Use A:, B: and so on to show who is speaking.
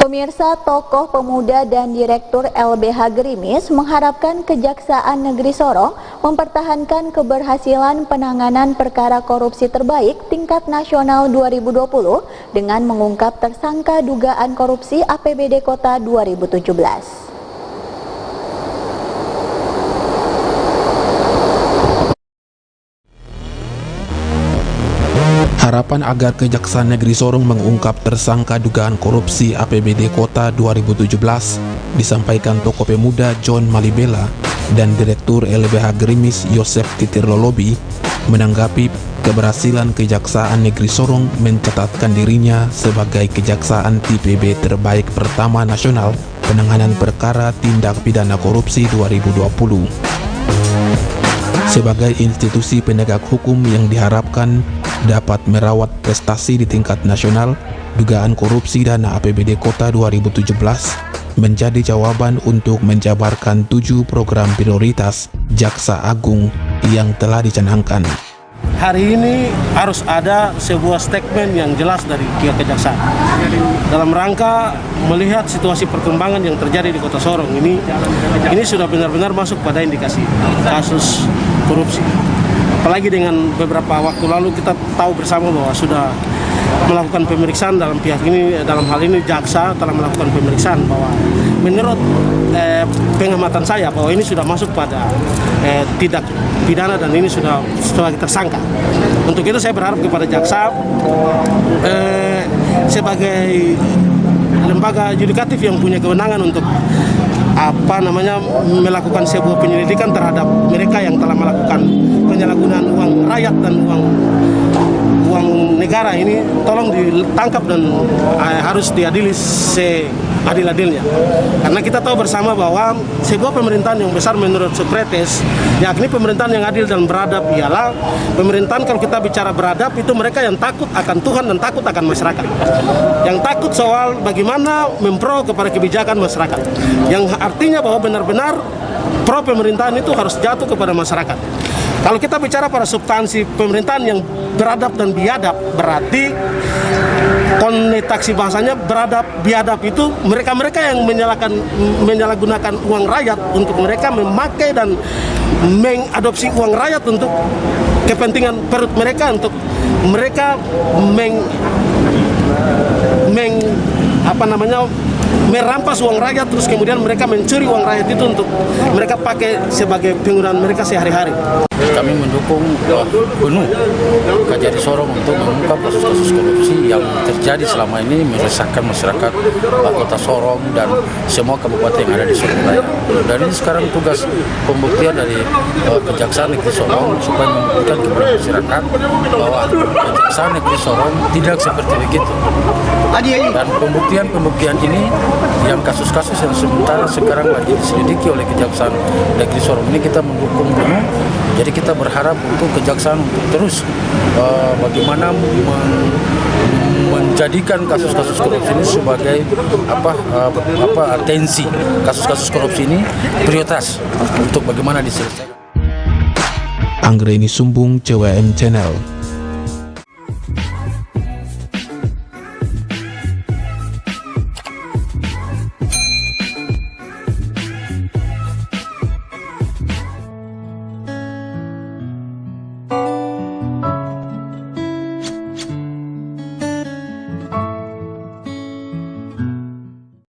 A: Pemirsa, tokoh pemuda dan Direktur LBH Gerimis mengharapkan Kejaksaan Negeri Sorong mempertahankan keberhasilan penanganan perkara korupsi terbaik tingkat nasional 2020 dengan mengungkap tersangka dugaan korupsi APBD Kota 2017.
B: Harapan agar Kejaksaan Negeri Sorong mengungkap tersangka dugaan korupsi APBD Kota 2017 disampaikan tokoh pemuda John Malibela dan Direktur LBH Gerimis Yosef Titirlolobi menanggapi keberhasilan Kejaksaan Negeri Sorong mencatatkan dirinya sebagai Kejaksaan TPB terbaik pertama nasional penanganan perkara tindak pidana korupsi 2020. Sebagai institusi penegak hukum yang diharapkan dapat merawat prestasi di tingkat nasional, dugaan korupsi dana APBD Kota 2017 menjadi jawaban untuk menjabarkan 7 program prioritas Jaksa Agung yang telah dicanangkan.
C: Hari ini harus ada sebuah statement yang jelas dari pihak Kejaksaan dalam rangka melihat situasi perkembangan yang terjadi di Kota Sorong ini sudah benar-benar masuk pada indikasi kasus korupsi. Apalagi dengan beberapa waktu lalu kita tahu bersama bahwa sudah melakukan pemeriksaan dalam pihak ini, dalam hal ini jaksa telah melakukan pemeriksaan bahwa menurut pengamatan saya bahwa ini sudah masuk pada tindak pidana dan ini sudah sebagai tersangka. Untuk itu saya berharap kepada jaksa sebagai lembaga yudikatif yang punya kewenangan untuk melakukan sebuah penyelidikan terhadap mereka yang telah melakukan penyalahgunaan uang rakyat dan uang negara ini, tolong ditangkap dan harus diadili seadil-adilnya. Karena kita tahu bersama bahwa sebuah pemerintahan yang besar menurut Socrates, yakni pemerintahan yang adil dan beradab, ialah pemerintahan, kalau kita bicara beradab, itu mereka yang takut akan Tuhan dan takut akan masyarakat. Yang takut soal bagaimana mempro kepada kebijakan masyarakat. Yang artinya bahwa benar-benar pro pemerintahan itu harus jatuh kepada masyarakat. Kalau kita bicara pada substansi pemerintahan yang beradab dan biadab, berarti konotasi bahasanya beradab biadab itu mereka-mereka yang menyalahgunakan uang rakyat untuk mereka memakai dan mengadopsi uang rakyat untuk kepentingan perut mereka, untuk mereka merampas uang rakyat, terus kemudian mereka mencuri uang rakyat itu untuk mereka pakai sebagai penggunaan mereka sehari-hari.
D: Kami mendukung penuh Kejari Sorong untuk mengungkap kasus-kasus korupsi yang terjadi selama ini meresahkan masyarakat Kota Sorong dan semua kabupaten yang ada di Sorong Raya. Dan ini sekarang tugas pembuktian dari Kejaksaan Negeri Sorong supaya membuktikan kepada masyarakat bahwa Kejaksaan Negeri Sorong tidak seperti begitu. Dan pembuktian ini yang kasus-kasus yang sekarang lagi diselidiki oleh Kejaksaan Negeri Sorong ini kita mendukung penuh. Jadi kita berharap untuk Kejaksaan untuk terus bagaimana menjadikan kasus-kasus korupsi ini sebagai atensi kasus-kasus korupsi ini prioritas untuk bagaimana diselesaikan.
B: Anggreni Sumbung, CWM Channel.